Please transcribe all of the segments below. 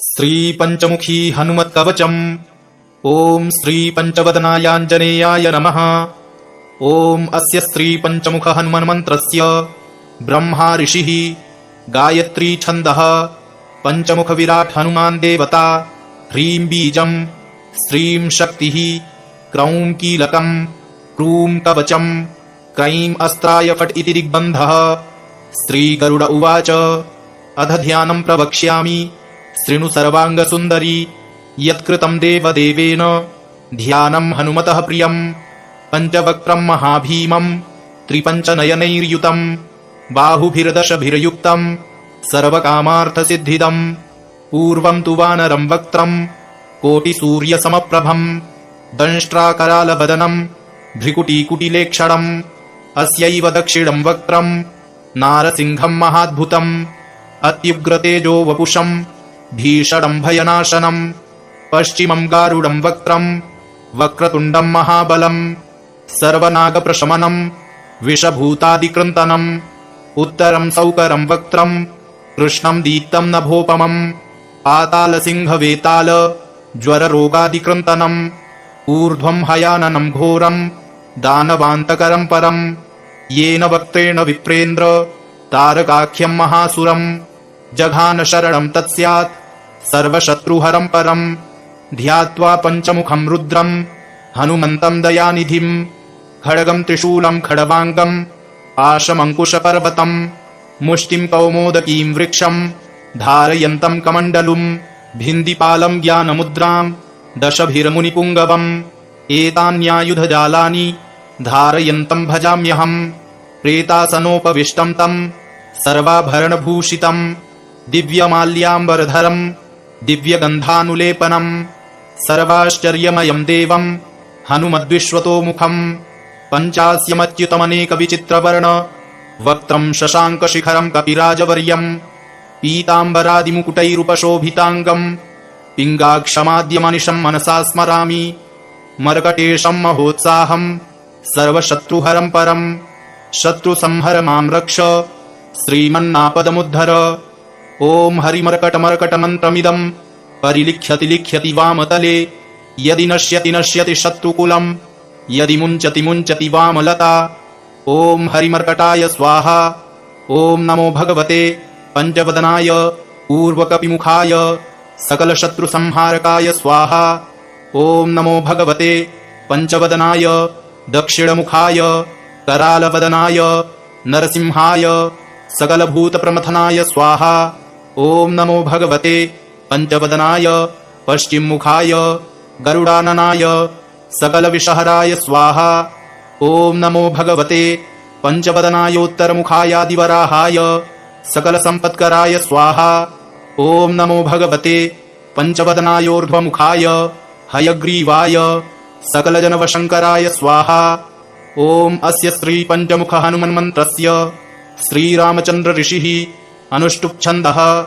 श्री पंचमुखी हनुमत्कवचम्। ओम श्री पंचवदनायाञ्जनेयाय नमः। ओम अस्य श्री पंचमुख हनुमन् मंत्रस्य ब्रह्मा ऋषिः, गायत्री छन्दः, पंचमुख विराट हनुमान् देवता, ह्रीं बीजम्, श्रीं शक्तिः, क्रौं कीलकम्, क्रूं कवचम्, क्रैं अस्त्राय फट् इति दिग्बन्धः। श्री गरुड उवाच अध ध्यानं प्रवक्ष्यामि शृणु सर्वाङ्गसुन्दरी। यत्कृतं देवदेवेन ध्यानं हनुमतः प्रियम्। पञ्चवक्त्रं महाभीमं त्रिपञ्चनयनैर्युतं, बाहुभिर्दशभिर्युक्तं सर्वकामार्थसिद्धिदम्। पूर्वं तु वानरं वक्त्रं कोटिसूर्यसमप्रभं, दंष्ट्राकरालवदनं भ्रिकुटीकुटिलेक्षणम्। अस्यैव दक्षिणं वक्त्रं नारसिंहं महाद्भुतम्, अत्युग्रतेजो वपुषं भीषणं भयनाशनम्। पश्चिमं गारुडं वक्त्रं वक्रतुण्डं महाबलम्, सर्वनागप्रशमनं विषभूतादिकृन्तनम्। उत्तरं सौकरं वक्त्रं कृष्णं दीप्तं नभोपमम्, पातालसिंहवेताल ज्वररोगादिकृन्तनम्। ऊर्ध्वं हयाननं घोरं दानवान्तकरं परम्, येन वक्त्रेण विप्रेन्द्र तारकाख्यं महासुरम्। जघान शरणं तत्स्यात् सर्वशत्रुहरं परम्, ध्यात्वा पञ्चमुखं रुद्रं हनुमन्तं दयानिधिं। खड्गं त्रिशूलं खड्वाङ्गं पाशमङ्कुशपर्वतम्, मुष्टिं कौमोदकीं वृक्षं धारयन्तं कमण्डलुम्। भिन्दिपालं ज्ञानमुद्रां दशभिर्मुनिपुङ्गवम्, एतान्यायुधजालानि धारयन्तं भजाम्यहम्। प्रेतासनोपविष्टं तं सर्वाभरणभूषितं, दिव्यमाल्याम्बरधरं दिव्यगन्धानुलेपनं। सर्वाश्चर्यमयं देवं हनुमद्विश्वतोमुखम्, पञ्चास्यमच्युतमनेकविचित्रवर्ण वक्त्रं शशाङ्कशिखरं कपिराजवर्यम्। पीताम्बरादिमुकुटैरुपशोभिताङ्गम् पिङ्गाक्षमाद्यमनिशं मनसा स्मरामि। मर्कटेशं महोत्साहं सर्वशत्रुहरं परम्, शत्रुसंहर मां रक्ष श्रीमन्नापदमुद्धर। ओम हरिमर्कटमर्कटमन्त्रमिदं परिलिख्यति लिख्यति वामतले। यदि नश्यति नश्यति शत्रुकुलं, यदि मुञ्चति मुञ्चति वामलता। ओम हरिमर्कटाय स्वाहा। ओम नमो भगवते पंचवदनाय ऊर्वकपिमुखाय सकलशत्रुसंहारकाय स्वाहा। ओम नमो भगवते पंचवदनाय दक्षिणमुखाय करालवदनाय नरसिंहाय सकलभूतप्रमथनाय स्वाहा। ओम नमो भगवते पंचवदनाय पश्चिममुखाय गरुडाननाय सकलविषहराय स्वाहा। ओम नमो भगवते पंचवदनायोत्तरमुखायादिवराहाय सकलसम्पत्कराय स्वाहा। ओम नमो भगवते पंचवदनायोर्ध्वमुखाय हयग्रीवाय सकलजनवशङ्कराय स्वाहा। ओम अस्य श्री पंचमुख हनुमन्मन्त्रस्य श्रीरामचन्द्र ऋषिः अनुष्टुप् छन्दः।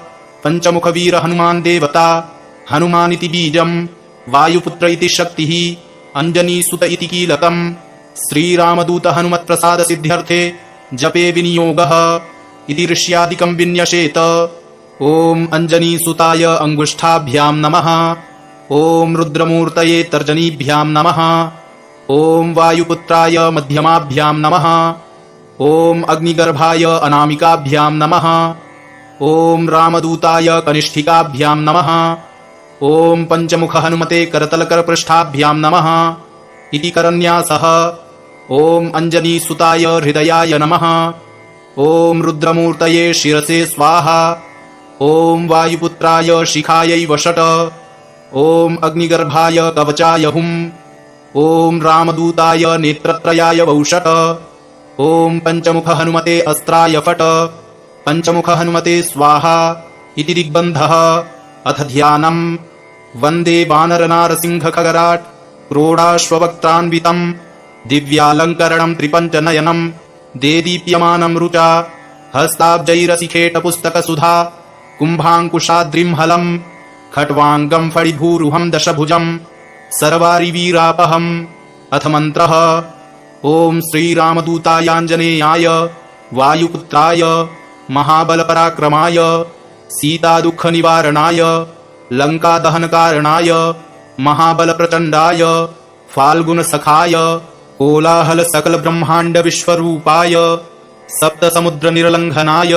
पंचमुख वीर हनुमान् देवता हनुमानिति बीजम्, वायुपुत्र इति शक्तिः, अञ्जनीसुत इति कीलकम्। श्रीरामदूत हनुमत्प्रसाद सिद्ध्यर्थे जपे विनियोगः इति ऋष्यादिकं विन्यसेत। ओम अञ्जनीसुताय अङ्गुष्ठाभ्यां नमः। ओम रुद्रमूर्तये तर्जनीभ्यां नमः। ओम वायुपुत्राय मध्यमाभ्यां नमः। ओम अग्निगर्भाय अनामिकाभ्यां नमः। ओम रामदूताय कनिष्ठिकाभ्यां नमः। ओम पंचमुख हनुमते करतलकरपृष्ठाभ्यां नमः इति करन्यासः। ओम अञ्जनीसुताय हृदयाय नमः। ओम रुद्रमूर्तये शिरसे स्वाहा। ओम वायुपुत्राय शिखायै वषट। ओम अग्निगर्भाय कवचाय हुम्। ओम रामदूताय नेत्रत्रयाय वौषट। ओम पंचमुख हनुमते अस्त्राय फट। पंचमुख हनुमते स्वाहा इति दिग्बन्धः। अथ ध्यानम्। वन्दे वानरनारसिंहखगराट् क्रोडाश्ववक्त्रान्वितं, दिव्यालङ्करणं त्रिपञ्चनयनं देदीप्यमानं रुचा। हस्ताब्जैरसिखेटपुस्तकसुधा कुम्भाङ्कुशाद्रिं खट्वाङ्गं फणिभूरुहं दशभुजं सर्वारिवीरापहम्। अथ मन्त्रः। ओम श्रीरामदूतायाञ्जनेयाय वायुपुत्राय महाबलपराक्रमाय सीतादुःखनिवारणाय लङ्कादहनकारणाय महाबलप्रचण्डाय फाल्गुनसखाय कोलाहल सकलब्रह्माण्डविश्वरूपाय सप्तसमुद्रनिर्लङ्घनाय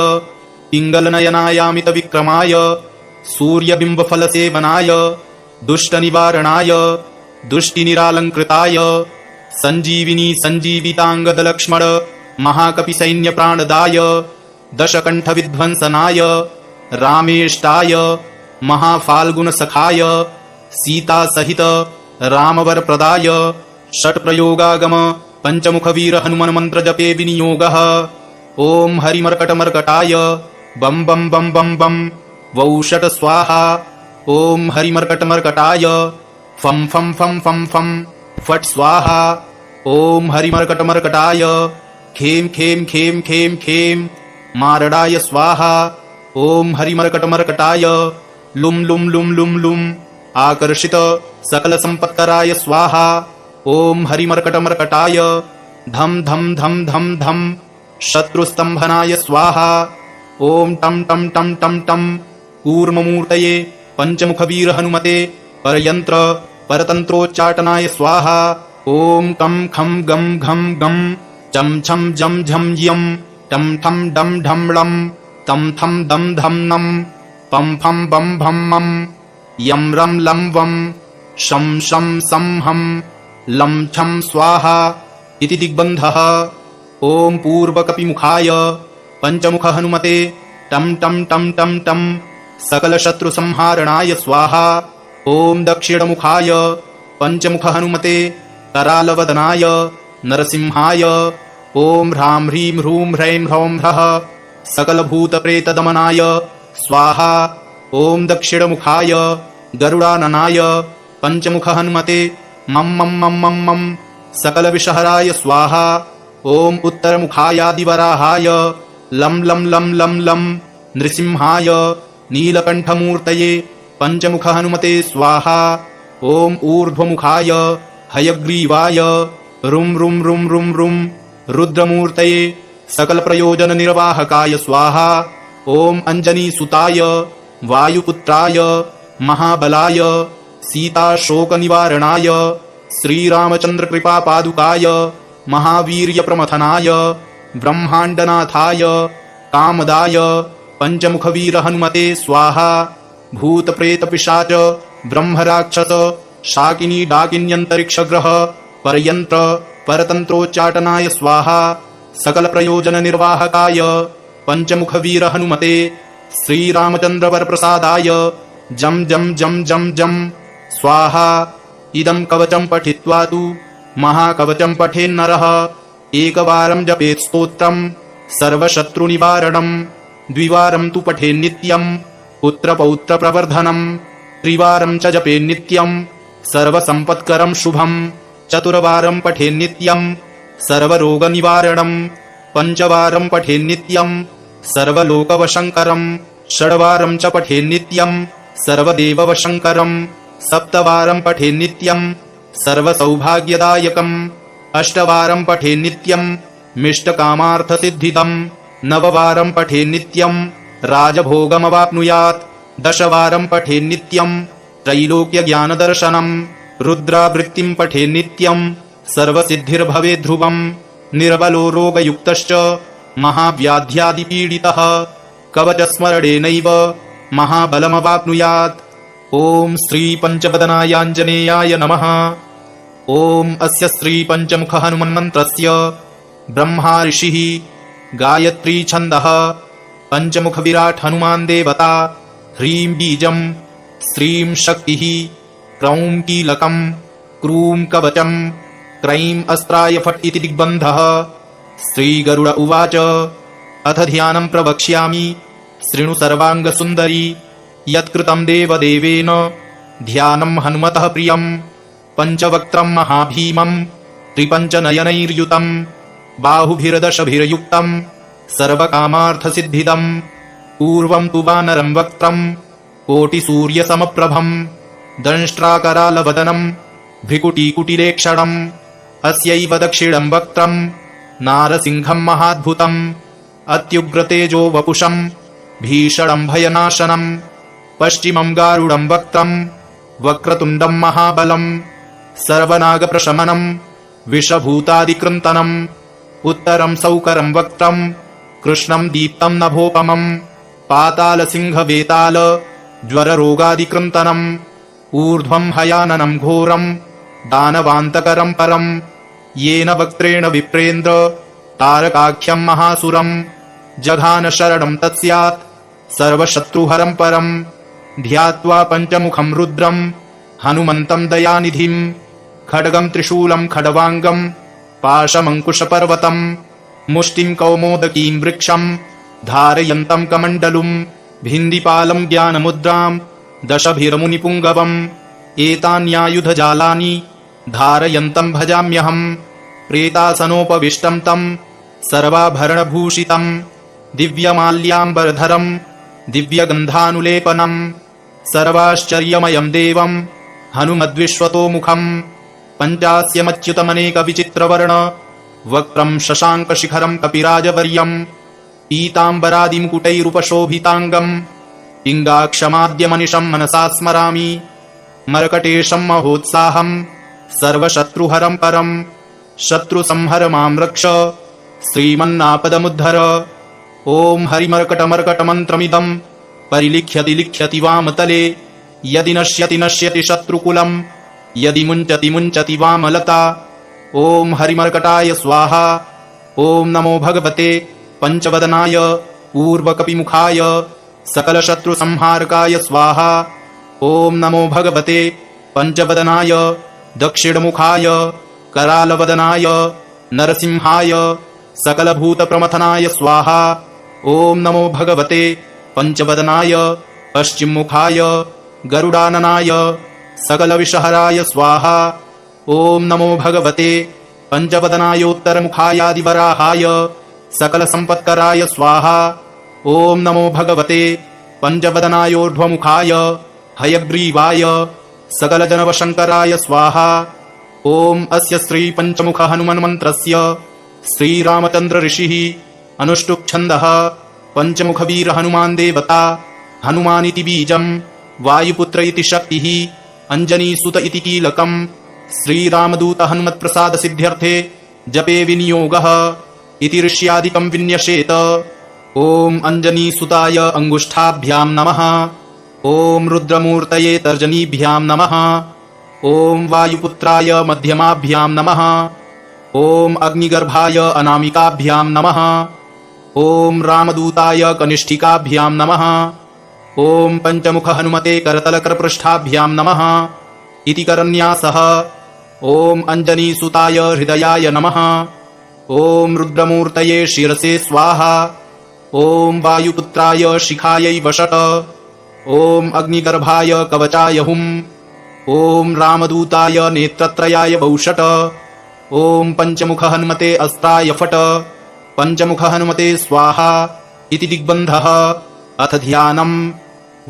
पिङ्गलनयनायामितविक्रमाय सूर्यबिम्बफलसेवनाय दुष्टनिवारणाय दुष्टिनिरालङ्कृताय सञ्जीविनी सञ्जीविताङ्गदलक्ष्मण महाकपिसैन्यप्राणदाय दशकण्ठविध्वंसनाय रामेष्टाय महाफाल्गुनसखाय सीतासहित रामवरप्रदाय षट्प्रयोगागम पञ्चमुखवीर हनुमन्मन्त्रजपे विनियोगः। ॐ हरिमर्कटमर्कटाय बं बं बं बं बं वौषट स्वाहा। ॐ हरिमर्कटमर्कटाय फं फं फं फं फं फट् स्वाहा। ॐ हरिमर्कटमर्कटाय खेम खेम खेम खेम खेम मारडाय स्वाहा। ॐ हरिमर्कटमर्कटाय लुं लुं लुं लुं लुं आकर्षित सकलसम्पत्कराय स्वाहा। ॐ हरिमर्कटमर्कटाय धम धम धम धम धम शत्रुस्तम्भनाय स्वाहा। ॐ टं टं टं टं टं कूर्ममूर्तये पञ्चमुखवीर हनुमते परयन्त्र परतन्त्रोच्चाटनाय स्वाहा। ॐ कं खं गं घं गं चं छं जं झं यं टं ठं डं ढं लं तं थं दं धं नं पं फं बं भं मं यं रं लं वं शं शं सं हं लं छं स्वाहा इति दिग्बन्धः। ॐ पूर्वकपिमुखाय पञ्चमुख हनुमते टं टं टं टं टं सकलशत्रुसंहारणाय स्वाहा। ॐ दक्षिणमुखाय पञ्चमुख हनुमते करालवदनाय नरसिंहाय ॐ ह्रां ह्रीं ह्रूं ह्रैं ह्रौं ह्रः सकलभूतप्रेतदमनाय स्वाहा। ॐ दक्षिणमुखाय गरुडाननाय पञ्चमुख हनुमते मं मं मं मं मं सकलविषहराय स्वाहा। ॐ उत्तरमुखायादिवराहाय लं लं लं लं लं नृसिंहाय नीलकण्ठमूर्तये पञ्चमुख हनुमते स्वाहा। ॐ ऊर्ध्वमुखाय हयग्रीवाय रुं रुं रुं रुं रुं रुद्रमूर्तये सकलप्रयोजननिर्वाहकाय स्वाहा। ॐ अञ्जनीसुताय वायुपुत्राय महाबलाय सीताशोकनिवारणाय श्रीरामचन्द्रकृपापादुकाय महावीर्यप्रमथनाय ब्रह्माण्डनाथाय कामदाय पञ्चमुखवीर हनुमते स्वाहा। भूतप्रेतपिशाच ब्रह्मराक्षस शाकिनी डाकिन्यन्तरिक्षग्रह परयन्त्र परतन्त्रोच्चाटनाय स्वाहा। सकलप्रयोजननिर्वाहकाय पञ्चमुखवीर हनुमते श्रीरामचन्द्रवरप्रसादाय जं जं जं जं जं स्वाहा। इदं कवचं पठित्वा तु महाकवचं पठेन्नरः एकवारं जपेत् स्तोत्रं सर्वशत्रुनिवारणं द्विवारं तु पठेन्नित्यं पुत्रपौत्रप्रवर्धनं त्रिवारं च जपेन्नित्यं सर्वसम्पत्करं शुभं चतुर्वारं पठेन्नित्यं सर्वरोगनिवारणं पञ्चवारं पठेन्नित्यं सर्वलोकवशङ्करं षड्वारं च पठेन्नित्यं सर्वदेववशङ्करं सप्तवारं पठेन्नित्यं सर्वसौभाग्यदायकम् अष्टवारं पठेन्नित्यं मिष्टकामार्थसिद्धिदं नववारं पठेन्नित्यं राजभोगमवाप्नुयात् दशवारं पठेन्नित्यं त्रैलोक्यज्ञानदर्शनं रुद्रावृत्तिं पठेन्नित्यं सर्वसिद्धिर्भवेद्ध्रुवं निर्बलो रोगयुक्तश्च महाव्याध्यादिपीडितः कवचस्मरणेनैव महाबलमवाप्नुयात्। ॐ श्रीपञ्चवदनायाञ्जनेयाय नमः। ॐ अस्य श्रीपञ्चमुख हनुमन्मन्त्रस्य ब्रह्मा ऋषिः गायत्री छन्दः पञ्चमुख विराट् हनुमान् देवता ह्रीं बीजं श्रीं शक्तिः क्रौं कीलकं क्रूं कवचं क्रैं अस्त्राय फट् इति दिग्बन्धः। श्रीगरुड उवाच अथ ध्यानं प्रवक्ष्यामि शृणु सर्वाङ्गसुन्दरी यत्कृतं देवदेवेन ध्यानं हनुमतः प्रियं पञ्चवक्त्रं महाभीमं त्रिपञ्चनयनैर्युतं बाहुभिर्दशभिर्युक्तं सर्वकामार्थसिद्धिदं पूर्वं तु वानरं वक्त्रं कोटिसूर्यसमप्रभं दंष्ट्राकरालवदनं भ्रिकुटीकुटिलेक्षणम् अस्यैव दक्षिणं वक्त्रं नारसिंहं महाद्भुतम् अत्युग्रतेजो वपुषं भीषणं भयनाशनं पश्चिमं गारुडं वक्त्रं वक्रतुण्डं महाबलं सर्वनागप्रशमनं विषभूतादिकृन्तनम् उत्तरं सौकरं वक्त्रं कृष्णं दीप्तं नभोपमं पातालसिंहवेताल ज्वररोगादिकृन्तनम् ऊर्ध्वं हयाननं घोरं दानवान्तकरं परं येन वक्त्रेण विप्रेन्द्र तारकाख्यं महासुरं जघान शरणं तत्स्यात् सर्वशत्रुहरं परं ध्यात्वा पञ्चमुखं रुद्रं हनुमन्तं दयानिधिं खड्गं त्रिशूलं खड्वाङ्गं पाशमङ्कुशपर्वतं मुष्टिं कौमोदकीं वृक्षं धारयन्तं कमण्डलुं भिन्दिपालं ज्ञानमुद्रां दशभिर्मुनिपुङ्गवम् एतान्यायुधजालानि धारयन्तं भजाम्यहम् प्रेतासनोपविष्टं तं सर्वाभरणभूषितं दिव्यमाल्याम्बरधरं दिव्यगन्धानुलेपनं सर्वाश्चर्यमयं देवं हनुमद्विश्वतोमुखं पञ्चास्यमच्युतमनेकविचित्रवर्ण वक्त्रं शशाङ्कशिखरं कपिराजवर्यं पीताम्बरादिमुकुटैरुपशोभिताङ्गं पिङ्गाक्षमाद्यमनिशं मनसा स्मरामि मर्कटेशं महोत्साहं सर्वशत्रुहरं परं शत्रुसंहर मां रक्ष श्रीमन्नापदमुद्धर ॐ हरिमर्कटमर्कटमन्त्रमिदं परिलिख्यति लिख्यति वामतले यदि नश्यति शत्रुकुलं यदि मुञ्चति वामलता ॐ हरिमर्कटाय स्वाहा ॐ नमो भगवते पञ्चवदनाय ऊर्वकपिमुखाय सकलशत्रुसंहारकाय स्वाहा ॐ नमो भगवते पञ्चवदनाय दक्षिणमुखाय करालवदनाय नरसिंहाय सकलभूतप्रमथनाय स्वाहा ॐ नमो भगवते पञ्चवदनाय पश्चिममुखाय गरुडाननाय सकलविषहराय स्वाहा ॐ नमो भगवते पञ्चवदनायोत्तरमुखायादिवराहाय सकलसम्पत्कराय स्वाहा ॐ नमो भगवते पञ्चवदनायोर्ध्वमुखाय हयग्रीवाय सकलजनवशङ्कराय स्वाहा ॐ अस्य श्रीपञ्चमुख हनुमन्मन्त्रस्य श्रीरामचन्द्र ऋषिः अनुष्टुप्छन्दः पञ्चमुखवीर हनुमान् देवता हनुमानिति बीजं वायुपुत्र इति शक्तिः अञ्जनीसुत इति कीलकम् श्रीरामदूत हनुमत्प्रसाद सिद्ध्यर्थे जपे विनियोगः इति ऋष्यादिकं विन्यसेत ॐ अञ्जनीसुताय अङ्गुष्ठाभ्यां नमः ॐ रुद्रमूर्तये तर्जनीभ्यां नमः ॐ वायुपुत्राय मध्यमाभ्यां नमः ॐ अग्निगर्भाय अनामिकाभ्यां नमः ॐ रामदूताय कनिष्ठिकाभ्यां नमः ॐ पञ्चमुख हनुमते करतलकरपृष्ठाभ्यां नमः इति करन्यासः ॐ अञ्जनीसुताय हृदयाय नमः ॐ रुद्रमूर्तये शिरसे स्वाहा ॐ वायुपुत्राय शिखायै वषट ॐ अग्निगर्भाय कवचाय हुम् ॐ रामदूताय नेत्रत्रयाय वौषट ॐ पञ्चमुख हनुमते अस्त्राय फट पञ्चमुख हनुमते स्वाहा इति दिग्बन्धः अथ ध्यानम्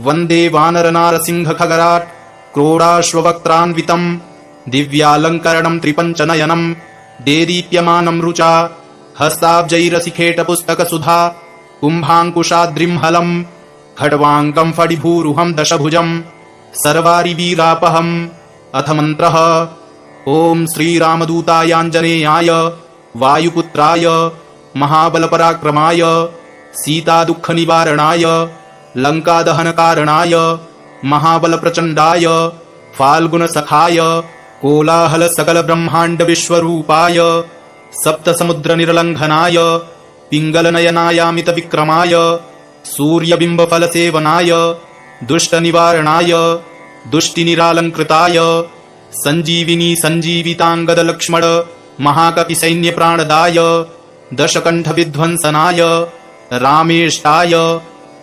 वन्दे वानरनारसिंहखगराट् क्रोडाश्ववक्त्रान्वितम् दिव्यालङ्करणम् त्रिपञ्चनयनम् देदीप्यमानम् रुचा हस्ताब्जैरसिखेटपुस्तकसुधा कुम्भाङ्कुशाद्रिंहलम् खड्वाङ्गम् फडिभूरुहम् दशभुजम् सर्वारिवीरापहम् अथ मन्त्रः ॐ श्रीरामदूतायाञ्जनेयाय वायुपुत्राय महाबलपराक्रमाय सीतादुःखनिवारणाय लङ्कादहनकारणाय महाबलप्रचण्डाय फाल्गुनसखाय कोलाहलसकलब्रह्माण्डविश्वरूपाय सप्तसमुद्रनिर्लङ्घनाय पिङ्गलनयनायामितविक्रमाय सूर्यबिम्बफलसेवनाय दुष्टनिवारणाय दुष्टिनिरालङ्कृताय सञ्जीविनी सञ्जीविताङ्गदलक्ष्मण महाकपिसैन्यप्राणदाय दशकण्ठविध्वंसनाय रामेष्टाय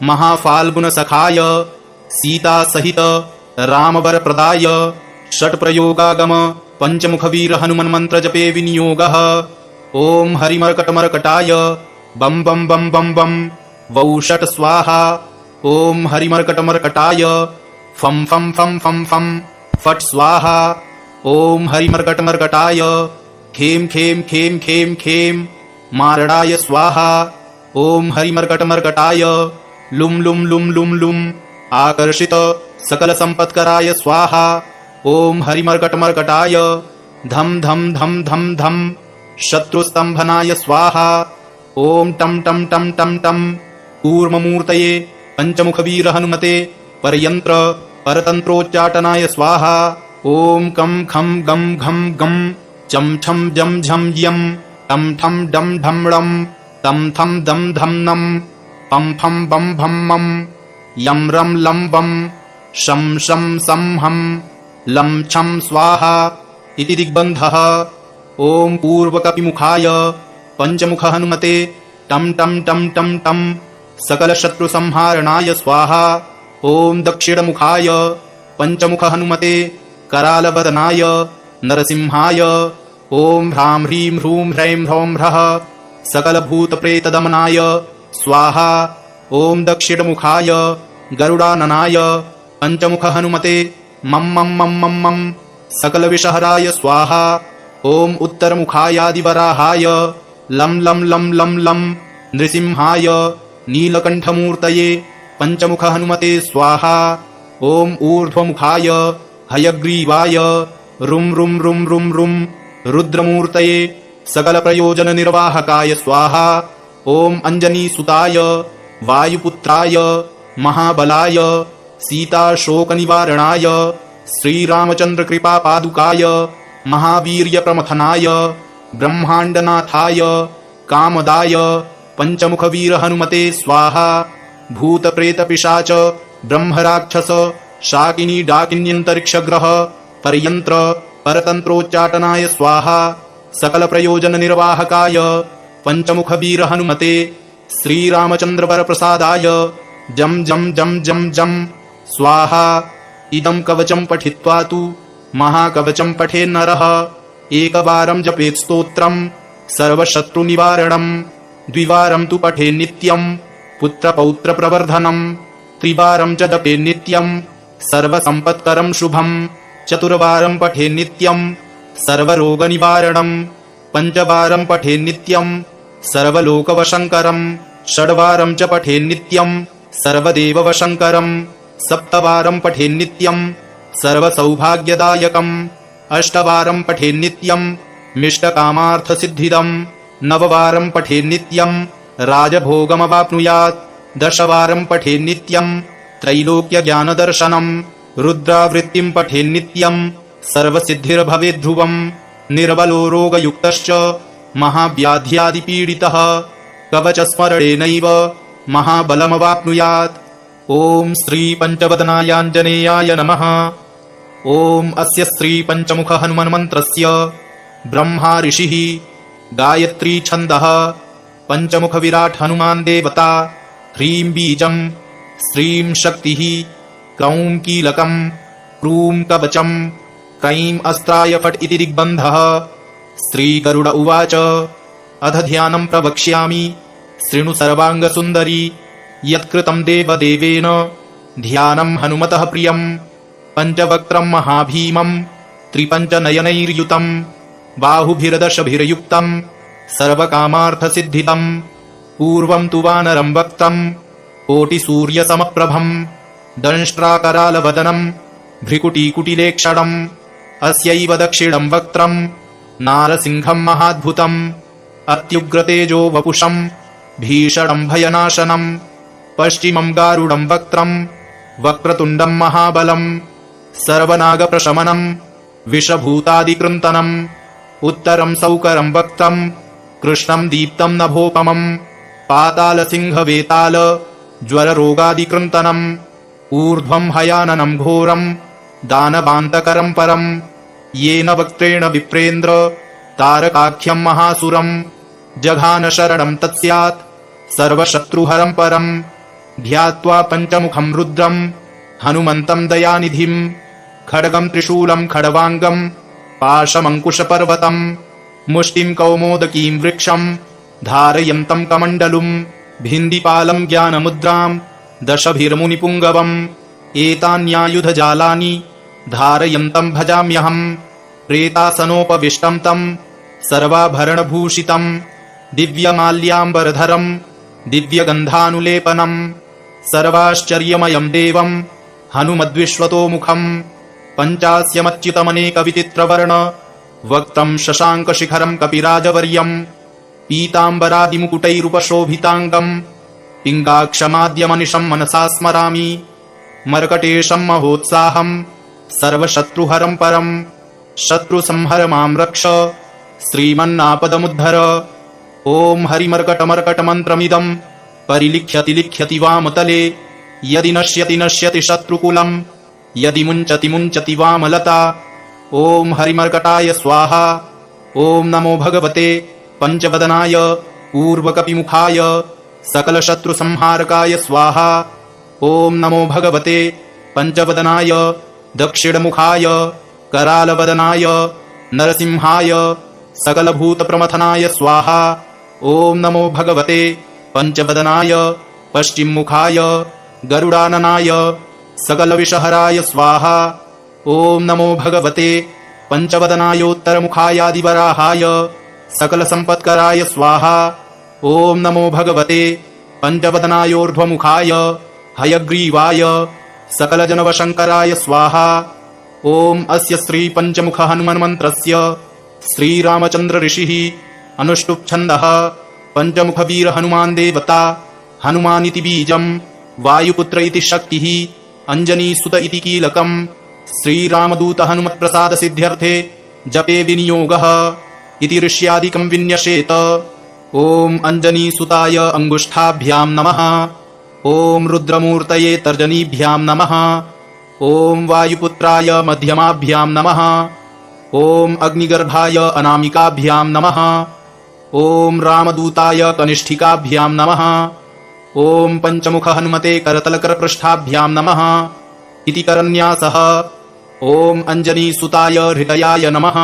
महाफाल्गुनसखाय सीतासहित रामवरप्रदाय षट्प्रयोगागम पञ्चमुखवीर हनुमन्मन्त्रजपे विनियोगः ॐ हरिमर्कटमर्कटाय बं बं बं बं बं वौषट् स्वाहा ॐ हरिमर्कटमर्कटाय फं फं फं फं फं फट् स्वाहा ॐ हरिमर्कटमर्कटाय खेम खेम खेम खेम खेम मारणाय स्वाहा ॐ हरिमर्कटमर्कटाय लुं लुं लुं लुं लुं आकर्षित सकलसम्पत्कराय स्वाहा। ॐ हरिमर्कटमर्कटाय धम धम धम धम धम शत्रुस्तम्भनाय स्वाहा। ॐ टं टं टं टं टं कूर्ममूर्तये पञ्चमुखवीर हनुमते परयन्त्र परतन्त्रोच्चाटनाय स्वाहा। ॐ कं खं गं घं गं चं छं जं झं यं टं ठं डं ढं ळं तं थं दं धं नं पं फं बं भं मं यं रं लं वं शं शं सं हं लं छं स्वाहा इति दिग्बन्धः। ॐ पूर्वकपिमुखाय पञ्चमुख हनुमते टं टं टं टं टं सकलशत्रुसंहारणाय स्वाहा। ॐ दक्षिणमुखाय पञ्चमुख हनुमते करालवदनाय नरसिंहाय ॐ ह्रां ह्रीं ह्रूं ह्रैं ह्रौं ह्रः सकलभूतप्रेतदमनाय स्वाहा। ॐ दक्षिणमुखाय गरुडाननाय पञ्चमुख हनुमते मं मं मं मं मं सकलविषहराय स्वाहा। ॐ उत्तरमुखायादिवराहाय लं लं लं लं लं नृसिंहाय नीलकण्ठमूर्तये पञ्चमुख हनुमते स्वाहा। ॐ ऊर्ध्वमुखाय हयग्रीवाय रुं रुं रुं रुं रुं रुद्रमूर्तये सकलप्रयोजननिर्वाहकाय स्वाहा। ॐ अञ्जनीसुताय वायुपुत्राय महाबलाय सीताशोकनिवारणाय श्रीरामचन्द्रकृपापादुकाय महावीर्यप्रमथनाय ब्रह्माण्डनाथाय कामदाय पञ्चमुखवीर हनुमते स्वाहा। भूतप्रेतपिशाच ब्रह्मराक्षस शाकिनी डाकिन्यन्तरिक्षग्रह पर्यन्त्र परतन्त्रोच्चाटनाय स्वाहा। सकलप्रयोजननिर्वाहकाय पञ्चमुखवीर हनुमते श्रीरामचन्द्रवरप्रसादाय जं जं जं जं जं स्वाहा। इदं कवचं पठित्वा तु महाकवचं पठेन्नरः एकवारं जपेत् स्तोत्रं सर्वशत्रुनिवारणम् द्विवारं तु पठेन्नित्यं पुत्रपौत्रप्रवर्धनम् त्रिवारं च जपेन्नित्यं सर्वसम्पत्करं शुभम् चतुर्वारं पठेन्नित्यं सर्वरोगनिवारणम् पञ्चवारं पठेन्नित्यं सर्वलोकवशङ्करम् षड्वारं च पठेन्नित्यं सर्वदेववशङ्करम् सप्तवारं पठेन्नित्यं सर्वसौभाग्यदायकम् अष्टवारं पठेन्नित्यं मिष्टकामार्थसिद्धिदम् नववारं पठेन्नित्यं राजभोगमवाप्नुयात् दशवारं पठेन्नित्यं त्रैलोक्यज्ञानदर्शनम् रुद्रावृत्तिं पठेन्नित्यं सर्वसिद्धिर्भवेद्ध्रुवम् निर्बलो रोगयुक्तश्च महाव्याध्यादिपीडितः कवचस्मरणेनैव महाबलमवाप्नुयात्। ॐ श्रीपञ्चवदनायाञ्जनेयाय नमः। ॐ अस्य श्रीपञ्चमुख हनुमन्मन्त्रस्य ब्रह्मा ऋषिः गायत्री छन्दः पञ्चमुख विराट् हनुमान् देवता ह्रीं बीजं श्रीं शक्तिः क्रौं कीलकं क्रूं कवचं क्रैं अस्त्राय फट् इति दिग्बन्धः। श्रीगरुड उवाच अध ध्यानं प्रवक्ष्यामि शृणु सर्वाङ्गसुन्दरी यत्कृतं देवदेवेन ध्यानं हनुमतः प्रियं पञ्चवक्त्रं महाभीमं त्रिपञ्चनयनैर्युतं बाहुभिर्दशभिर्युक्तं सर्वकामार्थसिद्धिदम् पूर्वं तु वानरं वक्त्रं कोटिसूर्यसमप्रभं दंष्ट्राकरालवदनं भ्रिकुटीकुटिलेक्षणम् अस्यैव दक्षिणं वक्त्रं नारसिंहं महाद्भुतम् अत्युग्रतेजो वपुषं भीषणं भयनाशनम् पश्चिमं गारुडं वक्त्रं वक्रतुण्डं महाबलं सर्वनागप्रशमनं विषभूतादिकृन्तनम् उत्तरं सौकरं वक्त्रं कृष्णं दीप्तं नभोपमं पातालसिंहवेताल ज्वररोगादिकृन्तनम् ऊर्ध्वं हयाननं घोरं दानवान्तकरं परं येन वक्त्रेण विप्रेन्द्र तारकाख्यं महासुरं जघान शरणं तत्स्यात् सर्वशत्रुहरं परम् ध्यात्वा पञ्चमुखं रुद्रं हनुमन्तं दयानिधिं खड्गं त्रिशूलं खड्वाङ्गं पाशमङ्कुशपर्वतं मुष्टिं कौमोदकीं वृक्षं धारयन्तं कमण्डलुं भिन्दिपालं ज्ञानमुद्रां दशभिर्मुनिपुङ्गवम् एतान्यायुधजालानि धारयन्तं भजाम्यहम् प्रेतासनोपविष्टं तं सर्वाभरणभूषितं दिव्यमाल्याम्बरधरं दिव्यगन्धानुलेपनं सर्वाश्चर्यमयम् देवम् हनुमद्विश्वतोमुखम् पञ्चास्यमच्युतमनेकविचित्रवर्ण वक्त्रम् शशाङ्कशिखरम् कपिराजवर्यम् पीताम्बरादिमुकुटैरुपशोभिताङ्गम् पिङ्गाक्षमाद्यमनिशम् मनसा स्मरामि मर्कटेशम् महोत्साहम् सर्वशत्रुहरम् परम् शत्रुसंहर माम् रक्ष श्रीमन्नापदमुद्धर ॐ हरिमर्कटमर्कटमन्त्रमिदम् परिलिख्यति लिख्यति वामतले यदि नश्यति नश्यति शत्रुकुलम् यदि मुञ्चति मुञ्चति वामलता ॐ हरिमर्कटाय स्वाहा ॐ नमो भगवते पञ्चवदनाय ऊर्वकपिमुखाय सकलशत्रुसंहारकाय स्वाहा ॐ नमो भगवते पञ्चवदनाय दक्षिणमुखाय करालवदनाय नरसिंहाय सकलभूतप्रमथनाय स्वाहा ॐ नमो भगवते पञ्चवदनाय पश्चिममुखाय गरुडाननाय सकलविषहराय स्वाहा ॐ नमो भगवते पञ्चवदनायोत्तरमुखायादिवराहाय सकलसम्पत्कराय स्वाहा ॐ नमो भगवते पञ्चवदनायोर्ध्वमुखाय हयग्रीवाय सकलजनवशङ्कराय स्वाहा ॐ अस्य श्रीपञ्चमुख हनुमन्मन्त्रस्य श्रीरामचन्द्र ऋषिः अनुष्टुप्छन्दः पञ्चमुखवीर हनुमान् देवता हनुमानिति बीजम् वायुपुत्र इति शक्तिः अञ्जनीसुत इति कीलकम् श्रीरामदूत हनुमत्प्रसाद सिद्ध्यर्थे जपे विनियोगः इति ऋष्यादिकम् विन्यसेत ॐ अञ्जनीसुताय अङ्गुष्ठाभ्याम् नमः ॐ रुद्रमूर्तये तर्जनीभ्याम् नमः ॐ वायुपुत्राय मध्यमाभ्याम् नमः ॐ अग्निगर्भाय अनामिकाभ्याम् नमः ॐ रामदूताय कनिष्ठिकाभ्याम् नमः ॐ पञ्चमुख हनुमते करतलकरपृष्ठाभ्याम् नमः इति करन्यासः ॐ अञ्जनीसुताय हृदयाय नमः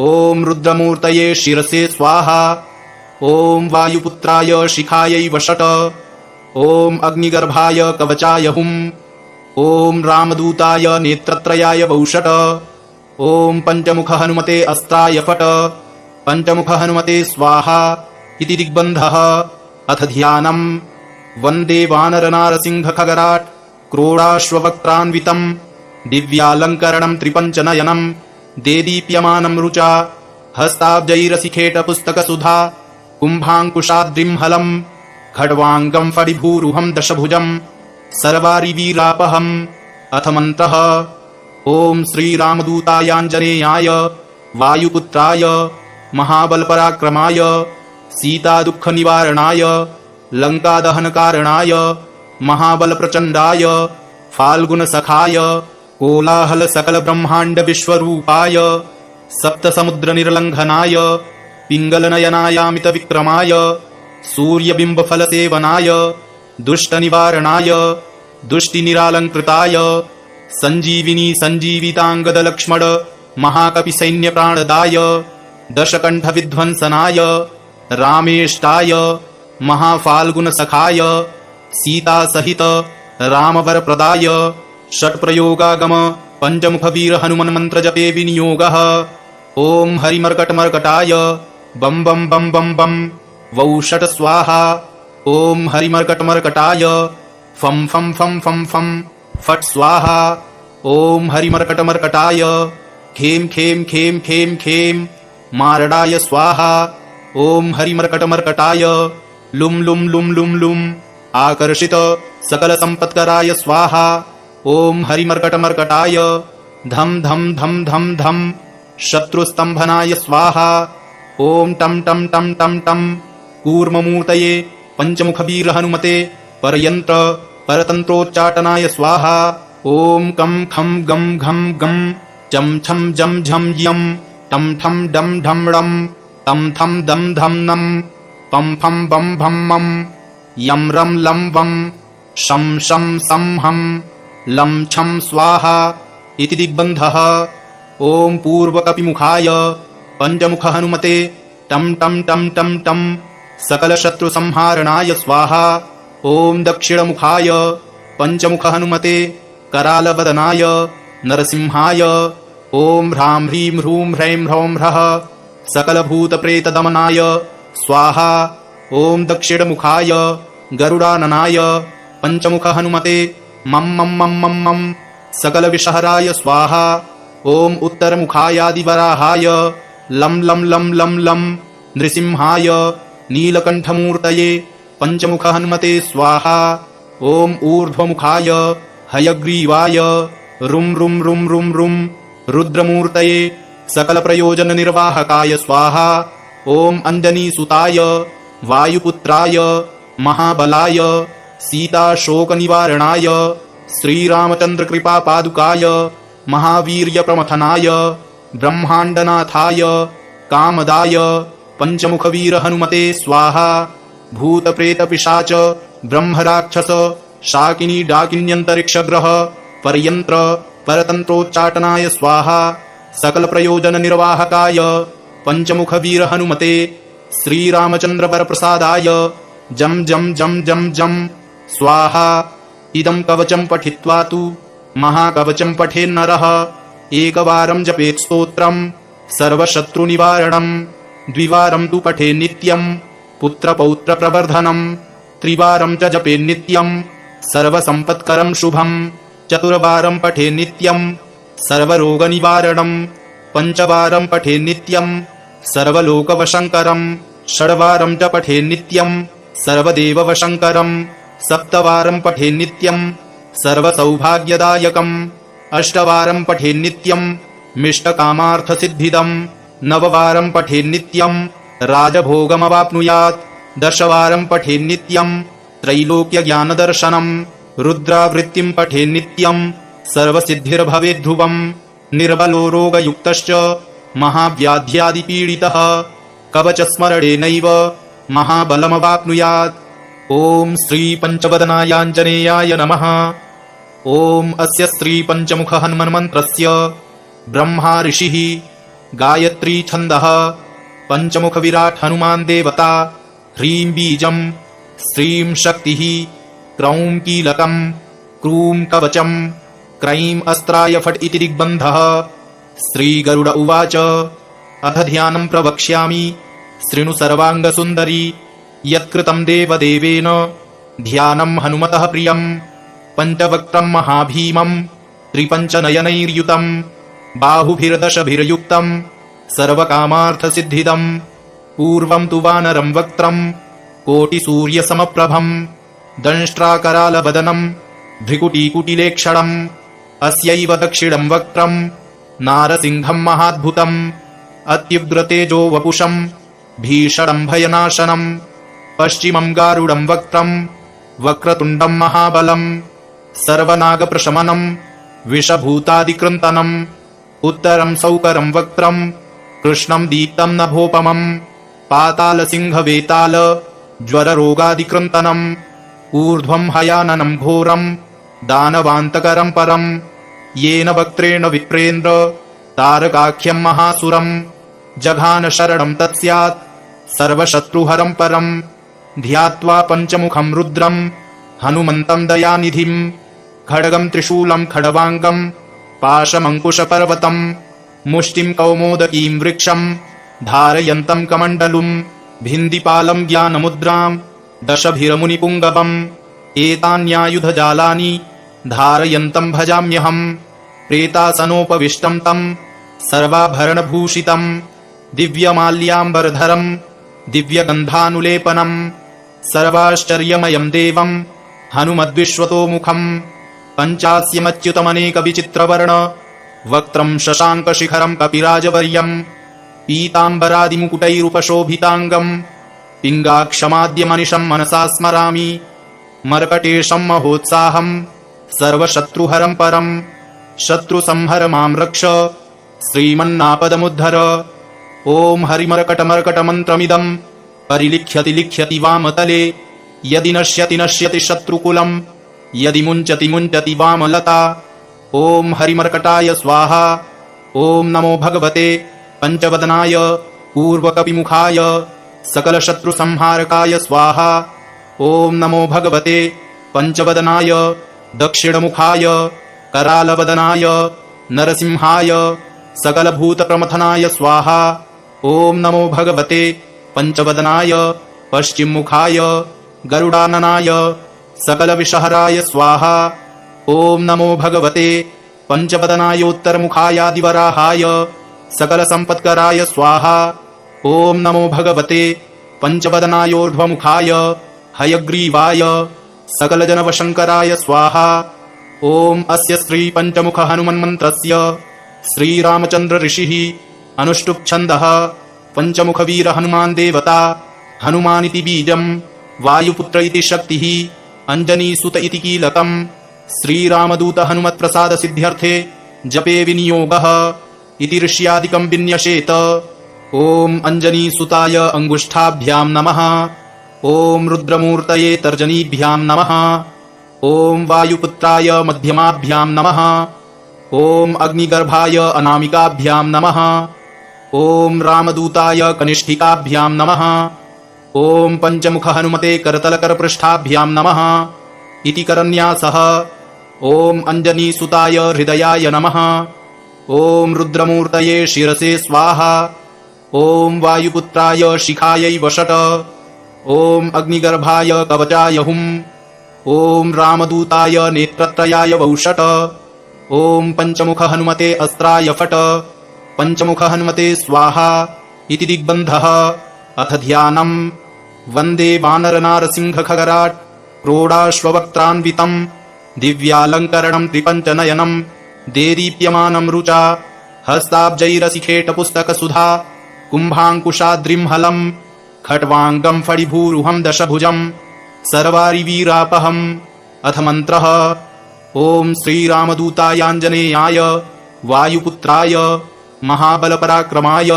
ॐ रुद्रमूर्तये शिरसे स्वाहा ॐ वायुपुत्राय शिखायै वषट ॐ अग्निगर्भाय कवचाय हुम् ॐ रामदूताय नेत्रत्रयाय वौषट ॐ पञ्चमुख हनुमते अस्त्राय फट पञ्चमुख हनुमते स्वाहा इति दिग्बन्धः अथ ध्यानम् वन्दे वानरनारसिंहखगराट् क्रोडाश्ववक्त्रान्वितम् दिव्यालङ्करणम् त्रिपञ्चनयनम् देदीप्यमानम् रुचा हस्ताब्जैरसिखेटपुस्तकसुधा कुम्भाङ्कुशाद्रिम्हलम् खड्वाङ्गम् फडिभूरुहम् दशभुजम् सर्वारिवीरापहम् अथ मन्त्रः ॐ श्रीरामदूतायाञ्जनेयाय वायुपुत्राय महाबलपराक्रमाय सीतादुःखनिवारणाय लङ्कादहनकारणाय महाबलप्रचण्डाय फाल्गुनसखाय कोलाहलसकलब्रह्माण्डविश्वरूपाय सप्तसमुद्रनिर्लङ्घनाय पिङ्गलनयनायामितविक्रमाय सूर्यबिम्बफलसेवनाय दुष्टनिवारणाय दुष्टिनिरालङ्कृताय सञ्जीविनी सञ्जीविताङ्गदलक्ष्मण महाकपिसैन्यप्राणदाय दशकण्ठविध्वंसनाय रामेष्टाय महाफाल्गुनसखाय सीतासहित रामवरप्रदाय षट्प्रयोगागम पञ्चमुखवीर हनुमन्मन्त्रजपे विनियोगः ॐ हरिमर्कटमर्कटाय बं बं बं बं बं वौषट स्वाहा ॐ हरिमर्कटमर्कटाय फं फं फं फं फं फट् स्वाहा ॐ हरिमर्कटमर्कटाय खें खें खें खें खें मारडाय स्वाहा ॐ हरिमर्कटमर्कटाय लुं लुं लुं लुं लुं आकर्षित सकलसम्पत्कराय स्वाहा ॐ हरिमर्कटमर्कटाय धं धं धं धं धं शत्रुस्तम्भनाय स्वाहा ॐ टं टं टं टं टं कूर्ममूर्तये पञ्चमुखवीर हनुमते परयन्त्र परतन्त्रोच्चाटनाय स्वाहा ॐ कं खं गं घं गं जं छं जं झं यं टं ठं डं ढं णं तं थं दं धं नं पं फं बं भं मं यं रं लं वं शं शं सं हं लं छं स्वाहा इति दिग्बन्धः ॐ पूर्वकपिमुखाय पञ्चमुख हनुमते टं टं टं टं टं सकलशत्रुसंहारणाय स्वाहा ॐ दक्षिणमुखाय पञ्चमुख हनुमते करालवदनाय नरसिंहाय ॐ ह्रां ह्रीं ह्रूं ह्रैं ह्रौं ह्रः सकलभूतप्रेतदमनाय स्वाहा ॐ दक्षिणमुखाय गरुडाननाय पंचमुख हनुमते मम मम मम मम मम सकल विषहराय स्वाहा। ओम उत्तरमुखायादिवराहाय लं लं लं लं लं नृसिंहाय नीलकंठमूर्तये पंचमुख हनुमते स्वाहा। ओम ऊर्ध्वमुखाय हयग्रीवाय रुं रुं रुं रुं रुं रुद्रमूर्तये सकल प्रयोजन निर्वाहकाय स्वाहा। ओम अंजनीसुताय वायुपुत्राय महाबलाय सीता शोक निवारणाय श्रीरामचंद्र कृपा पादुकाय महावीर्य प्रमथनाय ब्रह्मांडनाथाय कामदाय पंचमुख वीर हनुमते स्वाहा। भूत प्रेत पिशाच ब्रह्म राक्षस शाकिनी डाकिन्यंतरिक्ष ग्रह परयंत्र परतंत्रोच्चाटनाय स्वाहा। सकल प्रयोजन निर्वाहकाय पंचमुख वीर हनुमते श्रीरामचंद्र वर प्रसादाय जम जम जम जम जम स्वाहा। इदं कवचं पठित्वा तु महाकवचं पठेन्नरः एकवारं जपेत् स्तोत्रं सर्वशत्रुनिवारणं द्विवारं तु पठेत् नित्यं पुत्रपौत्रप्रवर्धनं त्रिवारं च जपेत् नित्यं सर्वसम्पत्करं शुभं चतुर्वारं पठेत् नित्यं सर्वरोगनिवारणं पंचवारं पठेत् नित्यं सर्वलोकवशङ्करं षड्वारं च पठेत् नित्यं सर्वदेववशङ्करं सप्तवारं पठेत् नित्यं सर्वसौभाग्यदायकम् अष्टवारं पठेत् नित्यं मिष्टकामार्थसिद्धिदं नववारं पठेत् नित्यं राजभोगमवाप्नुयात् दशवारं पठेत् नित्यं त्रैलोक्यज्ञानदर्शनं रुद्रावृत्तिं पठेत् नित्यं सर्वसिद्धिर्भवेद्ध्रुवम् निर्बलो रोगयुक्तश्च महाव्याध्यादिपीडितः कवचस्मरणेनैव महाबलमवाप्नुयात्। ओम श्री पंचवदनायाञ्जनेयाय नमः। ओम अस्य श्री पंचमुख हनुमन् मन्त्रस्य ब्रह्मा ऋषिः गायत्री छन्दः पंचमुख विराट हनुमान् देवता ह्रीं बीजं श्रीं शक्तिः क्रौं कीलकं क्रूं कवचं क्रैं अस्त्राय फट् इति दिग्बन्धः। श्री गरुड उवाच अथ ध्यानं प्रवक्ष्यामि शृणु सर्वाङ्गसुन्दरी यत्कृतं देवदेवेन ध्यानं हनुमतः प्रियं पञ्चवक्त्रं महाभीमं त्रिपञ्चनयनैर्युतं बाहुभिर्दशभिर्युक्तं सर्वकामार्थसिद्धिदं पूर्वं तु वानरं वक्त्रं कोटिसूर्यसमप्रभं दंष्ट्राकरालवदनं भ्रिकुटीकुटिलेक्षणम् अस्यैव दक्षिणं वक्त्रं नारसिंहं महाद्भुतम् अत्युग्रतेजो वपुषं भीषणं भयनाशनं पश्चिमं गारुडं वक्त्रं वक्रतुण्डं महाबलं सर्वनागप्रशमनं विषभूतादिकृन्तनं उत्तरं सौकरं वक्त्रं कृष्णं दीप्तं नभोपमं पातालसिंहवेताल ज्वररोगादिकृन्तनं ऊर्ध्वं हयाननं घोरं दानवान्तकरं परं येन वक्त्रेण विप्रेन्द्र तारकाख्यं महासुरं जघान शरणं तत्स्यात् सर्वशत्रुहरं परं ध्यात्वा पञ्चमुखं रुद्रं हनुमन्तं दयानिधिं खड्गं त्रिशूलं खड्वाङ्गं पाशमङ्कुशपर्वतं मुष्टिं कौमोदकीं वृक्षं धारयन्तं कमण्डलुं भिन्दिपालं ज्ञानमुद्रां दशभिरमुनिपुङ्गवम् एतान्यायुधजालानि धारयन्तं भजाम्यहम् प्रेतासनोपविष्टं तं सर्वाभरणभूषितं दिव्यमाल्याम्बरधरं दिव्यगन्धानुलेपनं सर्वाश्चर्यमयं देवं हनुमद्विश्वतोमुखं पञ्चास्यमच्युतमनेकविचित्रवर्ण वक्त्रं शशाङ्कशिखरं कपिराजवर्यं पीताम्बरादिमुकुटैरुपशोभिताङ्गं पिङ्गाक्षमाद्यमनिशं मनसा स्मरामि मर्कटेशं महोत्साहं सर्वशत्रुहरं परं शत्रुसंहर मां रक्ष श्रीमन्नापदमुद्धर। ॐ हरिमर्कटमर्कटमन्त्रमिदं परिलिख्यति लिख्यति वामतले यदि नश्यति नश्यति शत्रुकुलं यदि मुञ्चति मुञ्चति वामलता। ॐ हरिमर्कटाय स्वाहा। ॐ नमो भगवते पञ्चवदनाय पूर्वकपिमुखाय सकलशत्रुसंहारकाय स्वाहा। ॐ नमो भगवते पञ्चवदनाय दक्षिणमुखाय करालवदनाय नरसिंहाय सकलभूतप्रमथनाय स्वाहा। ॐ नमो भगवते पञ्चवदनाय पश्चिममुखाय गरुडाननाय सकलविषहराय स्वाहा। ॐ नमो भगवते पञ्चवदनायोत्तरमुखायादिवराहाय सकलसम्पत्कराय स्वाहा। ॐ नमो भगवते पञ्चवदनायोर्ध्वमुखाय हयग्रीवाय सकलजनवशङ्कराय स्वाहा। ॐ अस्य श्रीपञ्चमुख हनुमन्मन्त्रस्य श्रीरामचन्द्र ऋषिः अनुष्टुप् छन्दः पञ्चमुखवीर हनुमान् देवता हनुमानिति बीजम् वायुपुत्र इति शक्तिः अञ्जनीसुत इति कीलकम् श्रीरामदूत हनुमत्प्रसाद सिद्ध्यर्थे जपे विनियोगः इति ऋष्यादिकम् विन्यसेत। ॐ अञ्जनीसुताय अङ्गुष्ठाभ्याम् नमः। ॐ रुद्रमूर्तये तर्जनीभ्याम् नमः। ॐ वायुपुत्राय मध्यमाभ्याम् नमः। ॐ अग्निगर्भाय अनामिकाभ्याम् नमः। ॐ रामदूताय कनिष्ठिकाभ्याम् नमः। ॐ पञ्चमुख हनुमते करतलकरपृष्ठाभ्याम् नमः इति करन्यासः। ॐ अञ्जनीसुताय हृदयाय नमः। ॐ रुद्रमूर्तये शिरसे स्वाहा। ॐ वायुपुत्राय शिखायै वषट। ॐ अग्निगर्भाय कवचाय हुम्। ॐ रामदूताय नेत्रत्रयाय वौषट। ॐ पञ्चमुख हनुमते अस्त्राय फट। पञ्चमुख हनुमते स्वाहा इति दिग्बन्धः। अथ ध्यानम्। वन्दे वानरनारसिंहखगराट् क्रोडाश्ववक्त्रान्वितम् दिव्यालङ्करणम् त्रिपञ्चनयनम् देदीप्यमानम् रुचा हस्ताब्जैरसिखेटपुस्तकसुधा कुम्भाङ्कुशाद्रिम्हलम् खट्वाङ्गम् फणिभूरुहम् दशभुजम् सर्वारिवीरापहम्। अथ मन्त्रः। ॐ श्रीरामदूतायाञ्जनेयाय वायुपुत्राय महाबलपराक्रमाय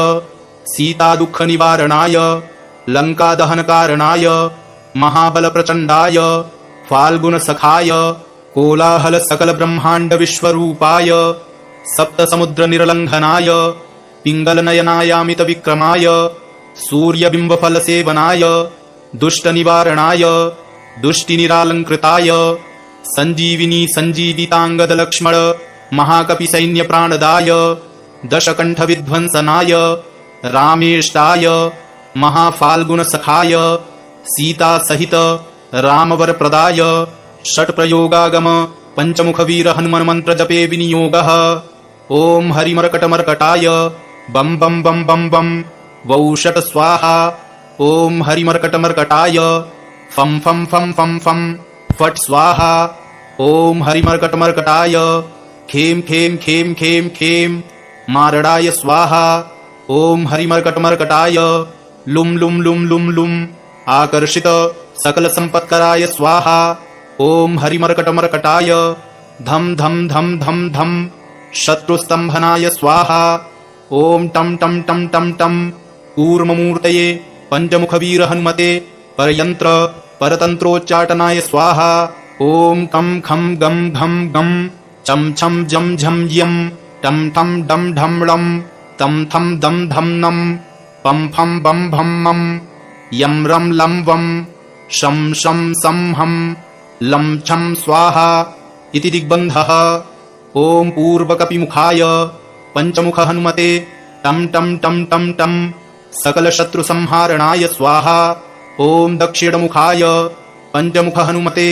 सीतादुःखनिवारणाय लङ्कादहनकारणाय महाबलप्रचण्डाय फाल्गुनसखाय कोलाहलसकलब्रह्माण्डविश्वरूपाय सप्तसमुद्रनिर्लङ्घनाय पिङ्गलनयनायामितविक्रमाय सूर्यबिम्बफलसेवनाय दुष्टनिवारणाय दुष्टिनिरालङ्कृताय सञ्जीविनी सञ्जीविताङ्गदलक्ष्मण महाकपिसैन्यप्राणदाय दशकण्ठविध्वंसनाय रामेष्टाय महाफाल्गुनसखाय सीतासहित रामवरप्रदाय षट्प्रयोगागम पञ्चमुखवीर हनुमन्मन्त्रजपे विनियोगः। ॐ हरिमर्कटमर्कटाय बं बं बं बं बं वौषट स्वाहा। ॐ हरिमर्कटमर्कटाय फं फं फं फं फं फट् स्वाहा। ॐ हरिमर्कटमर्कटाय खें खें खें खें खें मारणाय स्वाहा। ॐ हरिमर्कटमर्कटाय लुं लुं लुं लुं लुं आकर्षित सकलसम्पत्कराय स्वाहा। ॐ हरिमर्कटमर्कटाय धं धं धं धं धं शत्रुस्तम्भनाय स्वाहा। ॐ टं टं टं टं टं कूर्ममूर्तये पञ्चमुखवीर हनुमते परयन्त्र परतन्त्रोच्चाटनाय स्वाहा। ॐ कं खं गं घं गं चं छं जं झं यं टं ठं डं ढं लं तं थं दं धं नं पं फं बं भं मं यं रं लं वं शं शं सं हं लं छं स्वाहा इति दिग्बन्धः। ॐ पूर्वकपिमुखाय पञ्चमुख हनुमते टं टं टं टं टं सकलशत्रुसंहारणाय स्वाहा। ॐ दक्षिणमुखाय पञ्चमुख हनुमते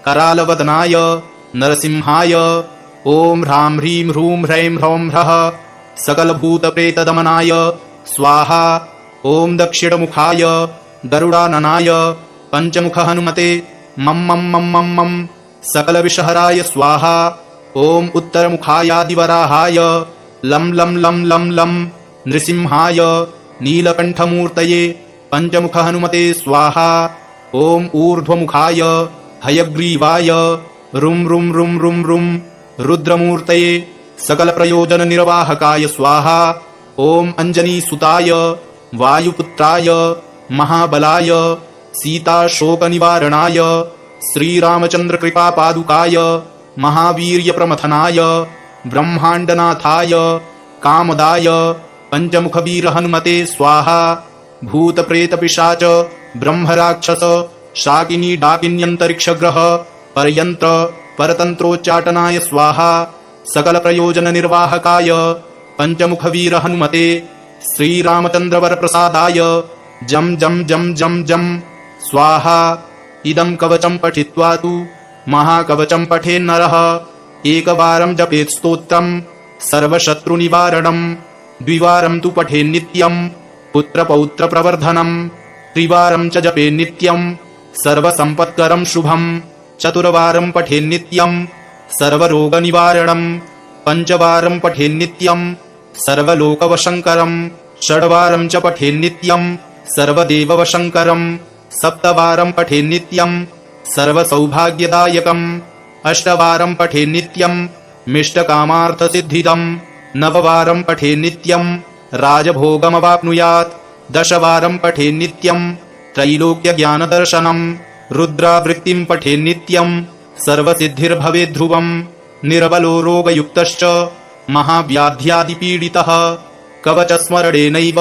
करालवदनाय नरसिंहाय ॐ ह्रां ह्रीं ह्रूं ह्रैं ह्रौं ह्रः सकलभूतप्रेतदमनाय स्वाहा। ॐ दक्षिणमुखाय गरुडाननाय पञ्चमुख हनुमते मं मं मं मं मं सकलविषहराय स्वाहा। ॐ उत्तरमुखायादिवराहाय लं लं लं लं लं नृसिंहाय नीलकण्ठमूर्तये पञ्चमुख हनुमते स्वाहा। ॐ ऊर्ध्वमुखाय हयग्रीवाय रुं रुं रुं रुं रुं रुद्रमूर्तये सकलप्रयोजननिर्वाहकाय स्वाहा। ॐ अञ्जनीसुताय वायुपुत्राय महाबलाय सीताशोकनिवारणाय श्रीरामचन्द्रकृपापादुकाय महावीर्यप्रमथनाय ब्रह्माण्डनाथाय कामदाय पञ्चमुखवीर हनुमते स्वाहा। भूतप्रेतपिशाच ब्रह्मराक्षस शाकिनी डाकिन्यन्तरिक्षग्रह परयन्त्र परतन्त्रोच्चाटनाय स्वाहा। सकलप्रयोजननिर्वाहकाय पञ्चमुखवीर हनुमते श्रीरामचन्द्रवरप्रसादाय जं जं जं जं जं स्वाहा इदं कवचं पठित्वा तु महाकवचं पठेन्नरः एकवारं जपेत् स्तोत्रं सर्वशत्रुनिवारणं द्विवारं तु पठेन्नित्यं पुत्रपौत्रप्रवर्धनं त्रिवारं च जपेन्नित्यं सर्वसम्पत्करं शुभं चतुर्वारं पठेन्नित्यं सर्वरोगनिवारणं पञ्चवारं पठेन्नित्यं सर्वलोकवशङ्करं षड्वारं च पठेन्नित्यं सर्वदेववशङ्करं सप्तवारं पठेन्नित्यं सर्वसौभाग्यदायकम् अष्टवारं पठेन्नित्यं मिष्टकामार्थसिद्धिदं नववारं पठेन्नित्यं राजभोगमवाप्नुयात् दशवारं पठेन्नित्यं त्रैलोक्यज्ञानदर्शनं रुद्रावृत्तिं पठेन्नित्यं सर्वसिद्धिर्भवेद्ध्रुवं निर्बलो रोगयुक्तश्च महाव्याध्यादिपीडितः कवचस्मरणेनैव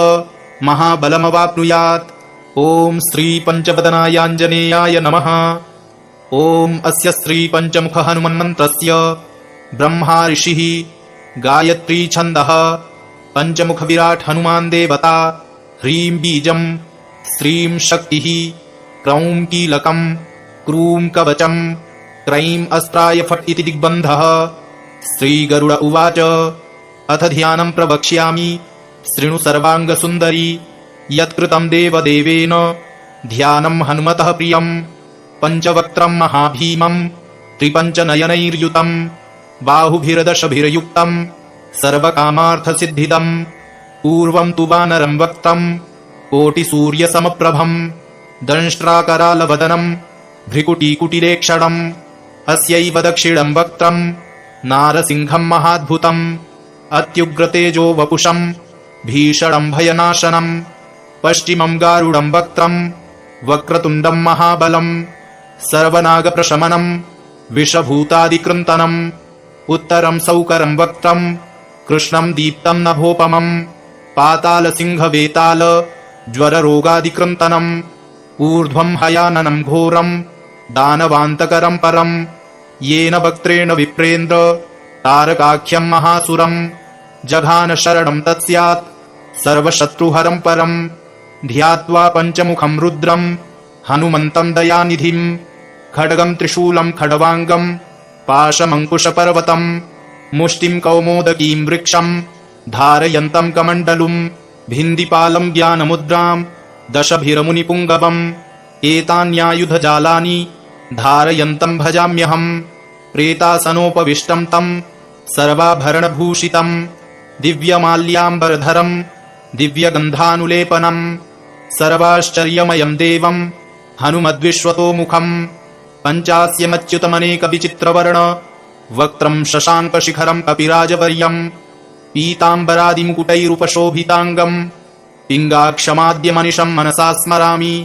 महाबलमवाप्नुयात्। ॐ श्रीपञ्चवदनायाञ्जनेयाय नमः। ॐ अस्य श्रीपञ्चमुखहनुमन्मन्त्रस्य ब्रह्मा ऋषिः गायत्री छन्दः पञ्चमुखविराट् हनुमान् देवता ह्रीं बीजं श्रीं शक्तिः क्रौं कीलकं क्रूं कवचं क्रैं अस्त्राय फट् इति दिग्बन्धः। श्रीगरुड उवाच अथ ध्यानं प्रवक्ष्यामि शृणु सर्वाङ्गसुन्दरी यत्कृतं देवदेवेन ध्यानं हनुमतः प्रियं पञ्चवक्त्रं महाभीमं त्रिपञ्चनयनैर्युतं बाहुभिर्दशभिर्युक्तं सर्वकामार्थसिद्धिदं पूर्वं तु वानरं वक्त्रं कोटिसूर्यसमप्रभं दंष्ट्राकरालवदनं भ्रिकुटीकुटिरेक्षणम् अस्यैव दक्षिणं वक्त्रं नारसिंहं महाद्भुतम् अत्युग्रतेजो वपुषं भीषणं भयनाशनं पश्चिमं गारुडं वक्त्रं वक्रतुण्डं महाबलं सर्वनागप्रशमनं विषभूतादिकृन्तनम् उत्तरं सौकरं वक्त्रं कृष्णं दीप्तं नभोपमं पातालसिंहवेताल ज्वररोगादिकृन्तनम् ऊर्ध्वं हयाननं घोरं दानवान्तकरं परं येन वक्त्रेण विप्रेन्द्र तारकाख्यं महासुरं जघान शरणं तत्स्यात् सर्वशत्रुहरं परं ध्यात्वा पञ्चमुखं रुद्रं हनुमन्तं दयानिधिं खड्गं त्रिशूलं खड्वाङ्गं पाशमङ्कुशपर्वतं मुष्टिं कौमोदकीं वृक्षं धारयन्तं कमण्डलुं भिन्दिपालं ज्ञानमुद्रां दशभिरमुनिपुङ्गवम् एतान्यायुधजालानि धारयन्तं भजाम्यहम् प्रेतासनोपविष्टं तं सर्वाभरणभूषितं दिव्यमाल्याम्बरधरं दिव्यगन्धानुलेपनं सर्वाश्चर्यमयं देवं हनुमद्विश्वतोमुखं पञ्चास्यमच्युतमनेकविचित्रवर्ण वक्त्रं शशाङ्कशिखरं कपिराजवर्यं पीताम्बरादिमुकुटैरुपशोभिताङ्गं पिङ्गाक्षमाद्यमनिशं मनसा स्मरामि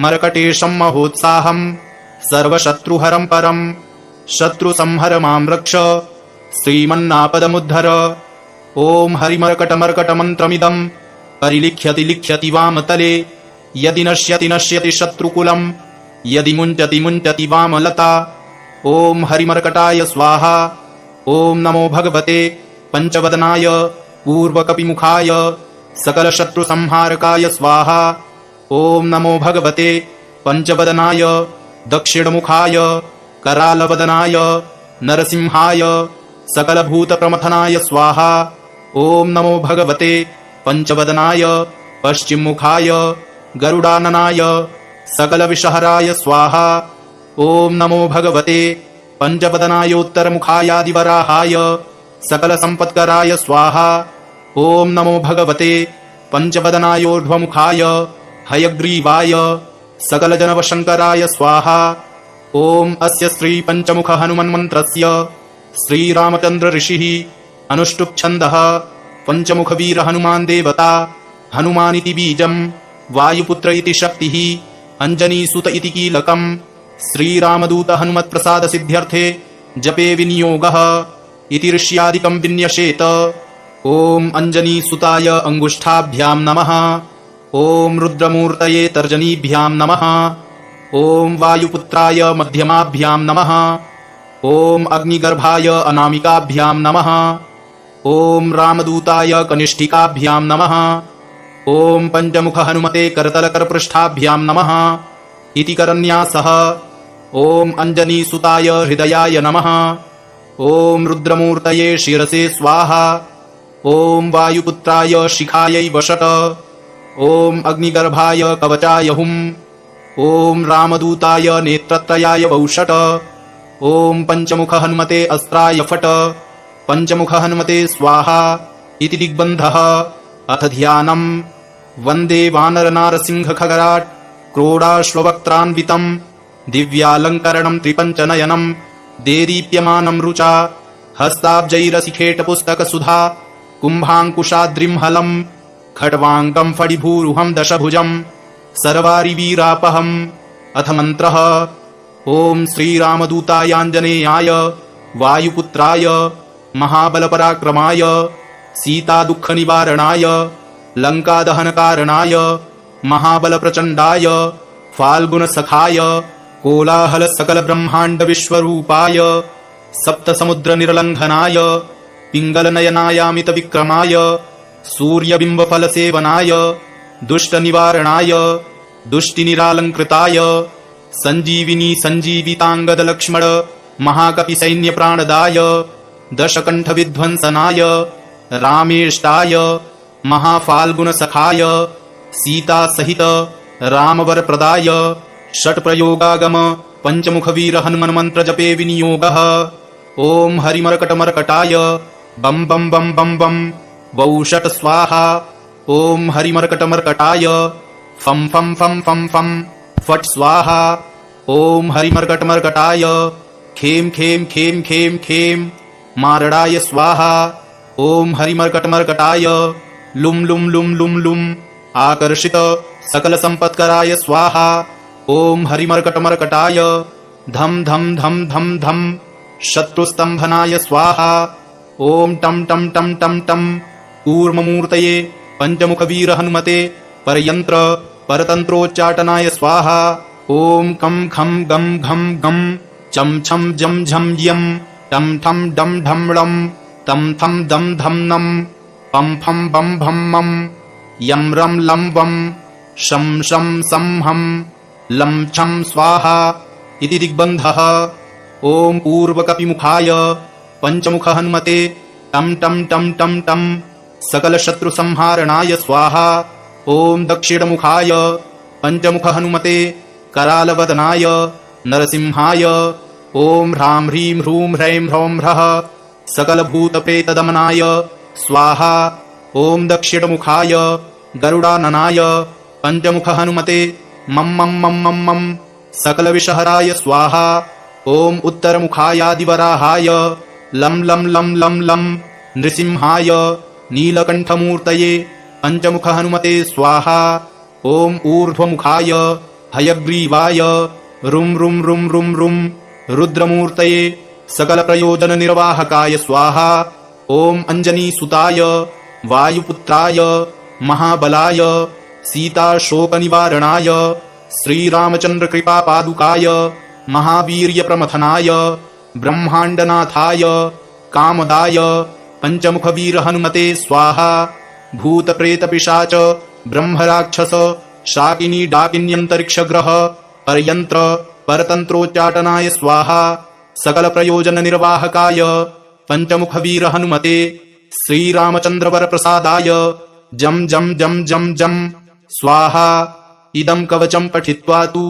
मर्कटेशं महोत्साहं सर्वशत्रुहरं परं शत्रुसंहर मां रक्ष श्रीमन्नापदमुद्धर। ॐ हरिमर्कटमर्कटमन्त्रमिदं परिलिख्यति लिख्यति वामतले यदि नश्यति नश्यति शत्रुकुलं यदि मुञ्चति मुञ्चति वामलता। ॐ हरिमर्कटाय स्वाहा। ॐ नमो भगवते पञ्चवदनाय पूर्वकपिमुखाय सकलशत्रुसंहारकाय स्वाहा। ॐ नमो भगवते पञ्चवदनाय दक्षिणमुखाय करालवदनाय नरसिंहाय सकलभूतप्रमथनाय स्वाहा। ॐ नमो भगवते पञ्चवदनाय पश्चिममुखाय गरुडाननाय सकलविषहराय स्वाहा। ॐ नमो भगवते पञ्चवदनायोत्तरमुखायादिवराहाय सकलसम्पत्कराय स्वाहा। ॐ नमो भगवते पञ्चवदनायोर्ध्वमुखाय हयग्रीवाय सकलजनवशङ्कराय स्वाहा। ॐ अस्य श्रीपञ्चमुखहनुमन्मन्त्रस्य श्रीरामचन्द्र ऋषिः अनुष्टुप् छन्दः पञ्चमुखवीर हनुमान् देवता हनुमानिति बीजं वायुपुत्र इति शक्तिः अञ्जनीसुत इति कीलकं श्रीरामदूत हनुमत्प्रसादसिद्ध्यर्थे जपे विनियोगः इति ऋष्यादिकं विन्यसेत। ॐ अञ्जनीसुताय अङ्गुष्ठाभ्यां नमः। ॐ रुद्रमूर्तये तर्जनीभ्यां नमः। ॐ वायुपुत्राय मध्यमाभ्यां नमः। ॐ अग्निगर्भाय अनामिकाभ्यां नमः। ॐ रामदूताय कनिष्ठिकाभ्यां नमः। ॐ पञ्चमुख हनुमते करतलकरपृष्ठाभ्यां नमः। इति करन्यासः। ॐ अञ्जनीसुताय हृदयाय नमः। ॐ रुद्रमूर्तये शिरसे स्वाहा। ॐ वायुपुत्राय शिखायै वषट। ॐ अग्निगर्भाय कवचाय हुम्। ॐ रामदूताय नेत्रत्रयाय वौषट। ॐ पञ्चमुख हनुमते अस्त्राय फट। पञ्चमुख हनुमते स्वाहा इति दिग्बन्धः। अथ ध्यानम्। वन्दे वानरनारसिंहखगराट् क्रोडाश्ववक्त्रान्वितम् दिव्यालङ्करणम् त्रिपञ्चनयनम् देदीप्यमानम् रुचा हस्ताब्जैरसिखेटपुस्तकसुधा कुम्भाङ्कुशाद्रिंहलम् खड्वाङ्गम् फडिभूरुहम् दशभुजम् सर्वारिवीरापहम्। अथ मन्त्रः। ॐ श्रीरामदूतायाञ्जनेयाय वायुपुत्राय महाबलपराक्रमाय सीतादुःखनिवारणाय लङ्कादहनकारणाय महाबलप्रचण्डाय फाल्गुनसखाय कोलाहलसकलब्रह्माण्डविश्वरूपाय सप्तसमुद्रनिर्लङ्घनाय पिङ्गलनयनायामितविक्रमाय सूर्यबिम्बफलसेवनाय दुष्टनिवारणाय दुष्टिनिरालङ्कृताय सञ्जीविनी सञ्जीविताङ्गदलक्ष्मण महाकपिसैन्यप्राणदाय दशकण्ठविध्वंसनाय रामेष्टाय महाफाल्गुनसखाय सीतासहित रामवरप्रदाय षट्प्रयोगागम पञ्चमुखवीर हनुमन्मन्त्रजपे विनियोगः। ॐ हरिमर्कटमर्कटाय बं बं बं बं बं वौषट स्वाहा। ॐ हरिमर्कटमर्कटाय फं फं फं फं फं फट् स्वाहा। ॐ हरिमर्कटमर्कटाय खेम खेम खेम खेम खेम मारणाय स्वाहा। ॐ हरिमर्कटमर्कटाय लुं लुं लुं लुं लुं आकर्षित सकलसम्पत्कराय स्वाहा। ॐ हरिमर्कटमर्कटाय धम धम धम धम धम शत्रुस्तम्भनाय स्वाहा। ॐ टं टं टं टं टं कूर्ममूर्तये पञ्चमुखवीर हनुमते परयन्त्र परतन्त्रोच्चाटनाय स्वाहा। ॐ कं खं गं घं गं चं छं जं झं यं टं ठं डं ढं ळं तं थं दं धं नं पं फं बं भं मं यं रं लं वं शं शं सं हं लं छं स्वाहा इति दिग्बन्धः। ॐ पूर्वकपिमुखाय पञ्चमुख हनुमते टं टं टं टं टं सकलशत्रुसंहारणाय स्वाहा। ॐ दक्षिणमुखाय पञ्चमुख हनुमते करालवदनाय नरसिंहाय ॐ ह्रां ह्रीं ह्रूं ह्रैं ह्रौं ह्रः सकलभूतप्रेतदमनाय स्वाहा। ॐ दक्षिणमुखाय गरुडाननाय पञ्चमुख हनुमते मं मं मं मं मं सकलविषहराय स्वाहा। ॐ उत्तरमुखायादिवराहाय लं लं लं लं लं नृसिंहाय नीलकण्ठमूर्तये पञ्चमुख हनुमते स्वाहा। ॐ ऊर्ध्वमुखाय हयग्रीवाय रुं रुं रुं रुं रुं रुद्रमूर्तये सकलप्रयोजननिर्वाहकाय स्वाहा। ॐ अञ्जनीसुताय वायुपुत्राय महाबलाय सीताशोकनिवारणाय श्रीरामचन्द्रकृपापादुकाय महावीर्यप्रमथनाय ब्रह्माण्डनाथाय कामदाय पञ्चमुखवीर हनुमते स्वाहा। भूतप्रेतपिशाच ब्रह्मराक्षस शाकिनी डाकिन्यन्तरिक्षग्रह परयन्त्र परतन्त्रोच्चाटनाय स्वाहा। सकलप्रयोजननिर्वाहकाय पञ्चमुखवीर हनुमते श्रीरामचन्द्रवरप्रसादाय जं जं जं जं जं स्वाहा। इदं कवचं पठित्वा तु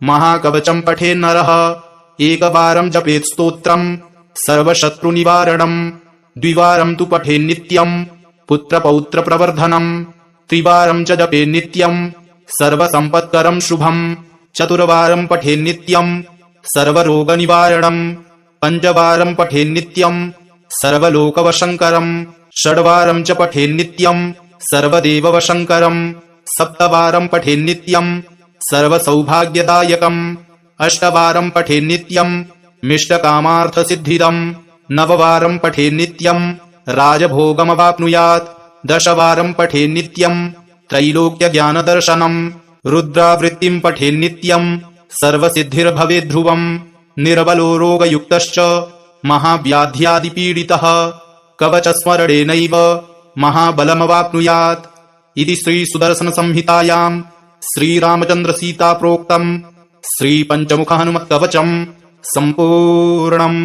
महाकवचं पठेन्नरः एकवारं जपेत् स्तोत्रम् सर्वशत्रुनिवारणम् द्विवारं तु पठेन्नित्यम् पुत्रपौत्रप्रवर्धनम् त्रिवारं च जपेन्नित्यम् सर्वसम्पत्करं शुभम् चतुर्वारं पठेन्नित्यम् सर्वरोगनिवारणम् पञ्चवारं पठेन्नित्यम् सर्वलोकवशङ्करम् षड्वारं च पठेन्नित्यम् सर्वदेववशङ्करम् सप्तवारं पठेन्नित्यम् सर्वसौभाग्यदायकम् अष्टवारं पठेन्नित्यम् मिष्टकामार्थसिद्धिदम् नववारं पठेन्नित्यम् राजभोगमवाप्नुयात् दशवारं पठेन्नित्यम् त्रैलोक्यज्ञानदर्शनम् रुद्रावृत्तिं पठेन्नित्यम् सर्वसिद्धिर्भवेद्ध्रुवम् निर्बलो रोगयुक्तश्च महाव्याध्यादिपीडितः कवचस्मरणेनैव महाबलमवाप्नुयात् इति श्रीसुदर्शनसंहितायाम् श्रीरामचन्द्रसीताप्रोक्तम् श्री पंचमुख हनुमत् कवचम् सम्पूर्णम्।